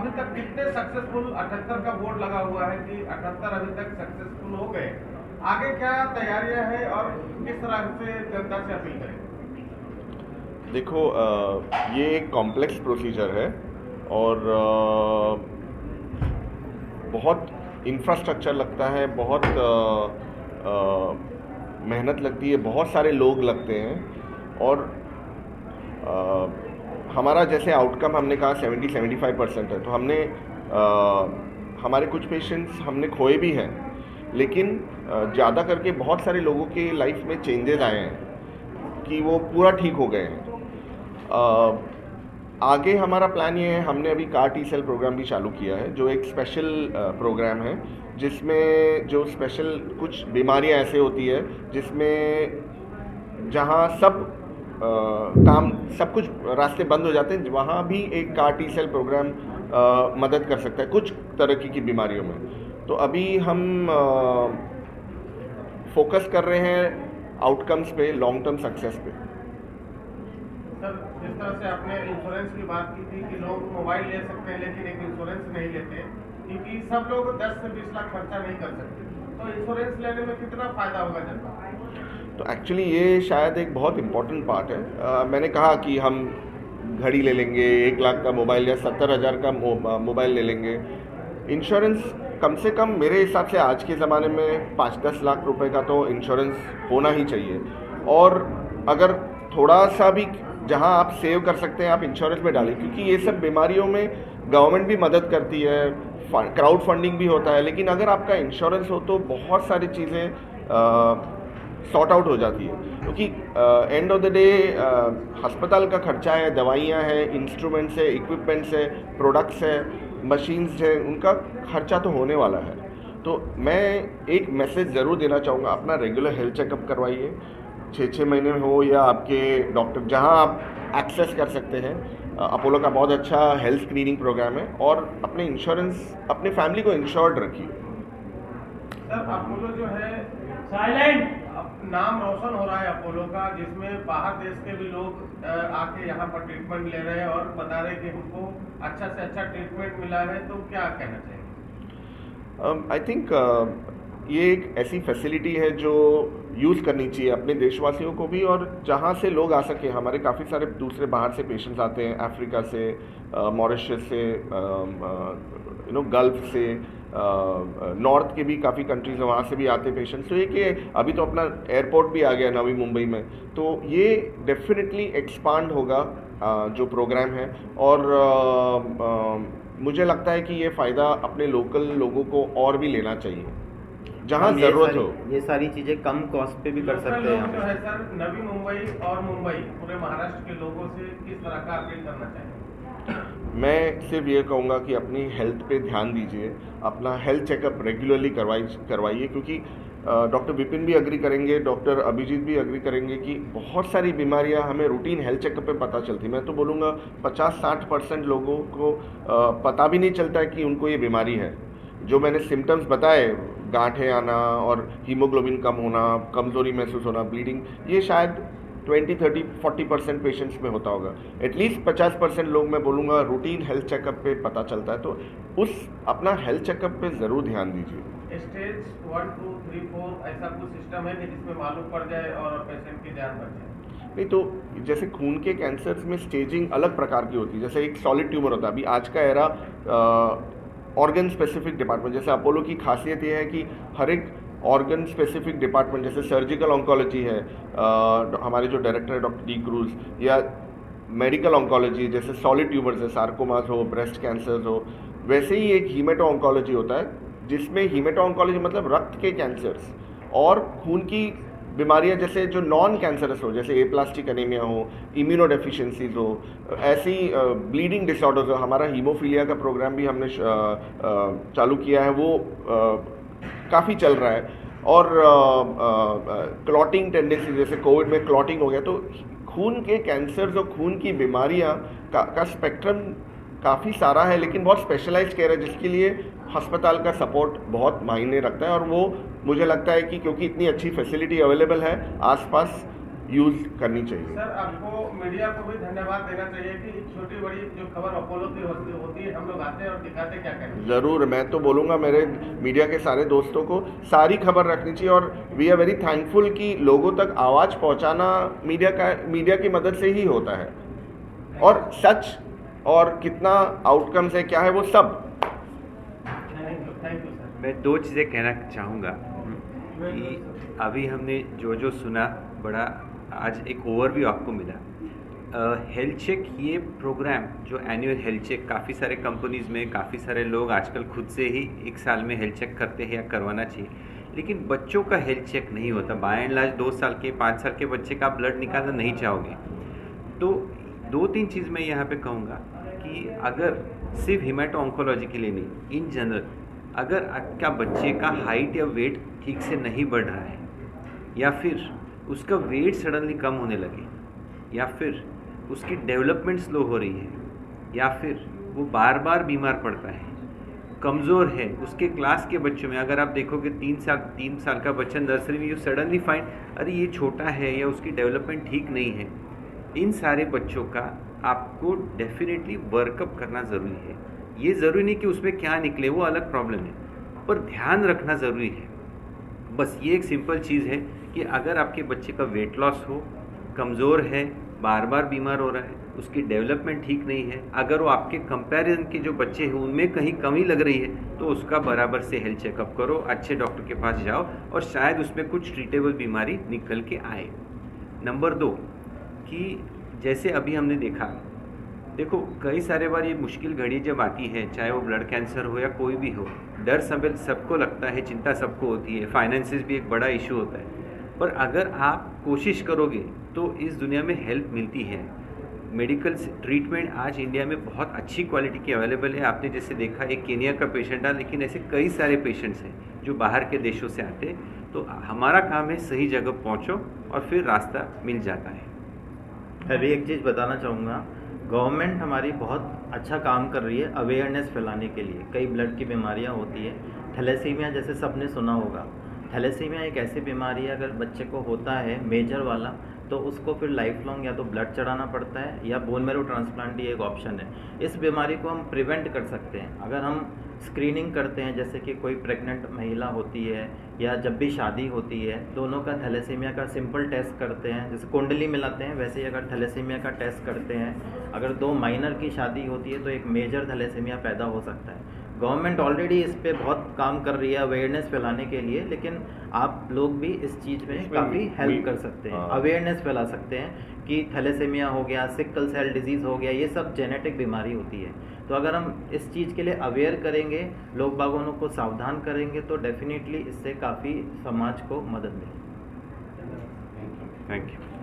अभी तक कितने सक्सेसफुल 78 का बोर्ड लगा हुआ है कि 78 अभी तक सक्सेसफुल हो गए, आगे क्या तैयारियां हैं और किस तरह से जनता से अपील करें? देखो, ये एक कॉम्प्लेक्स प्रोसीजर है और बहुत इंफ्रास्ट्रक्चर लगता है, बहुत मेहनत लगती है, बहुत सारे लोग लगते हैं और हमारा जैसे आउटकम हमने कहा 70-75% है, तो हमने हमारे कुछ पेशेंट्स हमने खोए भी हैं, लेकिन ज़्यादा करके बहुत सारे लोगों के लाइफ में चेंजेस आए हैं कि वो पूरा ठीक हो गए हैं। आगे हमारा प्लान ये है, हमने अभी कार टी सेल प्रोग्राम भी चालू किया है, जो एक स्पेशल प्रोग्राम है जिसमें जो स्पेशल कुछ बीमारियां ऐसे होती है जिसमें जहां सब काम सब कुछ रास्ते बंद हो जाते हैं, वहाँ भी एक कार टी सेल प्रोग्राम मदद कर सकता है कुछ तरह की बीमारियों में। तो अभी हम फोकस कर रहे हैं आउटकम्स पे, लॉन्ग टर्म सक्सेस पे। सर, जिस तरह से आपने इंश्योरेंस की बात की थी कि लोग मोबाइल ले सकते हैं लेकिन एक इंश्योरेंस नहीं लेते, क्योंकि सब लोग 10 से 20 लाख खर्चा नहीं कर सकते, तो इंश्योरेंस लेने में कितना फायदा होगा जनता? तो एक्चुअली ये शायद एक बहुत इम्पोर्टेंट पार्ट है। मैंने कहा कि हम घड़ी ले लेंगे 1 लाख का मोबाइल या 70,000 का मोबाइल ले लेंगे। इंश्योरेंस कम से कम मेरे हिसाब से आज के ज़माने में 5-10 लाख रुपए का तो इंश्योरेंस होना ही चाहिए। और अगर थोड़ा सा भी जहां आप सेव कर सकते हैं आप इंश्योरेंस में डालें, क्योंकि ये सब बीमारियों में गवर्नमेंट भी मदद करती है, क्राउड फंडिंग भी होता है, लेकिन अगर आपका इंश्योरेंस हो तो बहुत सारी चीज़ें सॉर्ट आउट हो जाती है। क्योंकि एंड ऑफ द डे अस्पताल का खर्चा है, दवाइयाँ हैं, इंस्ट्रूमेंट्स है, इक्विपमेंट्स है, प्रोडक्ट्स है, मशीन्स है, उनका खर्चा तो होने वाला है। तो मैं एक मैसेज ज़रूर देना चाहूँगा, अपना रेगुलर हेल्थ चेकअप करवाइए, 6-6 महीने में हो या आपके डॉक्टर जहां आप एक्सेस कर सकते हैं। अपोलो का बहुत अच्छा हेल्थ स्क्रीनिंग प्रोग्राम है और अपने इंश्योरेंस, अपने फैमिली को इंश्योर्ड रखिए। सर, अपोलो जो है साइलेंट नाम रोशन हो रहा है अपोलो का, जिसमें बाहर देश के भी लोग आके यहाँ पर ट्रीटमेंट ले रहे हैं और बता रहे हैं कि हमको अच्छा से अच्छा ट्रीटमेंट मिला है, तो क्या कहना चाहिए? आई थिंक ये एक ऐसी फैसिलिटी है जो यूज़ करनी चाहिए अपने देशवासियों को भी, और जहाँ से लोग आ सके। हमारे काफ़ी सारे दूसरे बाहर से पेशेंट्स आते हैं, अफ्रीका से, मॉरिशस से, गल्फ से, नॉर्थ के भी काफ़ी कंट्रीज हैं, वहाँ से भी आते पेशेंट्स। तो ये कि अभी तो अपना एयरपोर्ट भी आ गया नवी मुंबई में, तो ये डेफिनेटली एक्सपांड होगा जो प्रोग्राम है। और मुझे लगता है कि ये फ़ायदा अपने लोकल लोगों को और भी लेना चाहिए जहाँ ज़रूरत हो। ये सारी चीज़ें कम कॉस्ट पे भी कर सकते हैं। जो है सर, नवी मुंबई और मुंबई पूरे महाराष्ट्र के लोगों से किस तरह का अपील करना चाहिए? मैं सिर्फ ये कहूँगा कि अपनी हेल्थ पे ध्यान दीजिए, अपना हेल्थ चेकअप रेगुलरली करवाइए, क्योंकि डॉक्टर विपिन भी अग्री करेंगे, डॉक्टर अभिजीत भी अग्री करेंगे कि बहुत सारी बीमारियां हमें रूटीन हेल्थ चेकअप पे पता चलती। मैं तो बोलूँगा 50-60% लोगों को पता भी नहीं चलता है कि उनको ये बीमारी है। जो मैंने सिम्टम्स बताए, गांठें आना और हीमोग्लोबिन कम होना, कमज़ोरी महसूस होना, ब्लीडिंग, ये शायद 20-30-40% पेशेंट्स में होता होगा। एटलीस्ट 50% लोग मैं बोलूँगा रूटीन हेल्थ चेकअप पे पता चलता है। तो उस अपना हेल्थ चेकअप पे ज़रूर ध्यान दीजिए। स्टेज 1, 2, 3, 4 ऐसा कुछ सिस्टम है कि जिसमें मालूम पड़ जाए और पेशेंट की जान बच जाए? नहीं, तो जैसे खून के कैंसर्स में स्टेजिंग अलग प्रकार की होती है। जैसे एक सॉलिड ट्यूमर होता है, अभी आज का एरा ऑर्गन स्पेसिफिक डिपार्टमेंट, जैसे अपोलो की खासियत ये है कि हर एक ऑर्गन स्पेसिफिक डिपार्टमेंट, जैसे सर्जिकल ऑन्कोलॉजी है, हमारे जो डायरेक्टर है डॉक्टर डी क्रूज, या मेडिकल ऑन्कोलॉजी जैसे सॉलिड ट्यूमर्स है, सार्कोमास हो, ब्रेस्ट कैंसर्स हो, वैसे ही एक हीमेटो ऑन्कोलॉजी होता है, जिसमें हीमेटो ऑन्कोलॉजी मतलब रक्त के कैंसर्स और खून की बीमारियां, जैसे जो नॉन कैंसरस हो, जैसे एप्लास्टिक एनीमिया हो, इम्यूनोडेफिशिएंसीज हो, ऐसी ब्लीडिंग डिसऑर्डर्स हो। हमारा हीमोफीलिया का प्रोग्राम भी हमने चालू किया है, वो काफ़ी चल रहा है। और क्लॉटिंग टेंडेंसी, जैसे कोविड में क्लॉटिंग हो गया, तो खून के कैंसर्स और खून की बीमारियां का स्पेक्ट्रम काफ़ी सारा है, लेकिन बहुत स्पेशलाइज्ड केयर है, जिसके लिए अस्पताल का सपोर्ट बहुत मायने रखता है। और वो मुझे लगता है कि क्योंकि इतनी अच्छी फैसिलिटी अवेलेबल है आसपास, यूज़ करनी चाहिए। सर, आपको मीडिया को भी धन्यवाद देना चाहिए कि छोटी बड़ी जो खबर अपोलो की होती है, हम लोग आते हैं और दिखाते क्या करें। ज़रूर, मैं तो बोलूँगा मेरे मीडिया के सारे दोस्तों को सारी खबर रखनी चाहिए, और वी आर वेरी थैंकफुल कि लोगों तक आवाज़ पहुँचाना मीडिया की मदद से ही होता है, और सच और कितना आउटकम्स है क्या है वो सब। Thank you sir. मैं दो चीज़ें कहना चाहूँगा कि अभी हमने जो जो सुना, बड़ा आज एक ओवरव्यू आपको मिला। हेल्थ चेक ये प्रोग्राम जो एनुअल हेल्थ चेक, काफ़ी सारे कंपनीज़ में काफ़ी सारे लोग आजकल खुद से ही एक साल में हेल्थ चेक करते हैं या करवाना चाहिए, लेकिन बच्चों का हेल्थ चेक नहीं होता। बाय एंड लार्ज 2 साल के 5 साल के बच्चे का ब्लड निकालना नहीं चाहोगे। तो 2-3 चीज़ मैं यहाँ पे कहूँगा कि अगर सिर्फ हिमेटो ऑन्कोलॉजी के लिए नहीं, इन जनरल अगर आपका बच्चे का हाइट या वेट ठीक से नहीं बढ़ रहा है, या फिर उसका वेट सडनली कम होने लगे, या फिर उसकी डेवलपमेंट स्लो हो रही है, या फिर वो बार बार बीमार पड़ता है, कमज़ोर है, उसके क्लास के बच्चों में अगर आप देखोगे 3 साल का बच्चा नर्सरी में, यू सडनली फाइंड अरे ये छोटा है या उसकी डेवलपमेंट ठीक नहीं है, इन सारे बच्चों का आपको डेफिनेटली वर्कअप करना ज़रूरी है। ये ज़रूरी नहीं कि उसमें क्या निकले, वो अलग प्रॉब्लम है, पर ध्यान रखना ज़रूरी है। बस ये एक सिंपल चीज़ है कि अगर आपके बच्चे का वेट लॉस हो, कमज़ोर है, बार बार बीमार हो रहा है, उसकी डेवलपमेंट ठीक नहीं है, अगर वो आपके कंपैरिजन के जो बच्चे हैं उनमें कहीं कमी लग रही है, तो उसका बराबर से हेल्थ चेकअप करो, अच्छे डॉक्टर के पास जाओ, और शायद उसमें कुछ ट्रीटेबल बीमारी निकल के आए। नंबर 2 कि जैसे अभी हमने देखो कई सारे बार ये मुश्किल घड़ी जब आती है, चाहे वो ब्लड कैंसर हो या कोई भी हो, डर सबको लगता है, चिंता सबको होती है, फाइनेंसेस भी एक बड़ा इशू होता है, पर अगर आप कोशिश करोगे तो इस दुनिया में हेल्प मिलती है। मेडिकल ट्रीटमेंट आज इंडिया में बहुत अच्छी क्वालिटी की अवेलेबल है। आपने जैसे देखा एक केनिया का पेशेंट था, लेकिन ऐसे कई सारे पेशेंट्स हैं जो बाहर के देशों से आते हैं। तो हमारा काम है सही जगह पहुंचो और फिर रास्ता मिल जाता है। अभी एक चीज़ बताना चाहूँगा, गवर्नमेंट हमारी बहुत अच्छा काम कर रही है अवेयरनेस फैलाने के लिए। कई ब्लड की बीमारियाँ होती है, थैलेसीमिया जैसे सबने सुना होगा। थैलेसीमिया एक ऐसी बीमारी है, अगर बच्चे को होता है मेजर वाला, तो उसको फिर लाइफ लॉन्ग या तो ब्लड चढ़ाना पड़ता है या बोन मैरो ट्रांसप्लांट ही एक ऑप्शन है। इस बीमारी को हम प्रिवेंट कर सकते हैं अगर हम स्क्रीनिंग करते हैं, जैसे कि कोई प्रेग्नेंट महिला होती है या जब भी शादी होती है, दोनों का थैलेसीमिया का सिंपल टेस्ट करते हैं, जैसे कुंडली मिलाते हैं वैसे ही अगर थैलेसीमिया का टेस्ट करते हैं, अगर 2 माइनर की शादी होती है तो एक मेजर थैलेसीमिया पैदा हो सकता है। गवर्नमेंट ऑलरेडी इस पे बहुत काम कर रही है अवेयरनेस फैलाने के लिए, लेकिन आप लोग भी इस चीज़ में काफ़ी हेल्प कर सकते हैं, अवेयरनेस फैला सकते हैं कि थैलेसीमिया हो गया, सिकल सेल डिजीज़ हो गया, ये सब जेनेटिक बीमारी होती है। तो अगर हम इस चीज़ के लिए अवेयर करेंगे, लोग बागों को सावधान करेंगे, तो डेफिनेटली इससे काफ़ी समाज को मदद मिलेगी। Thank you.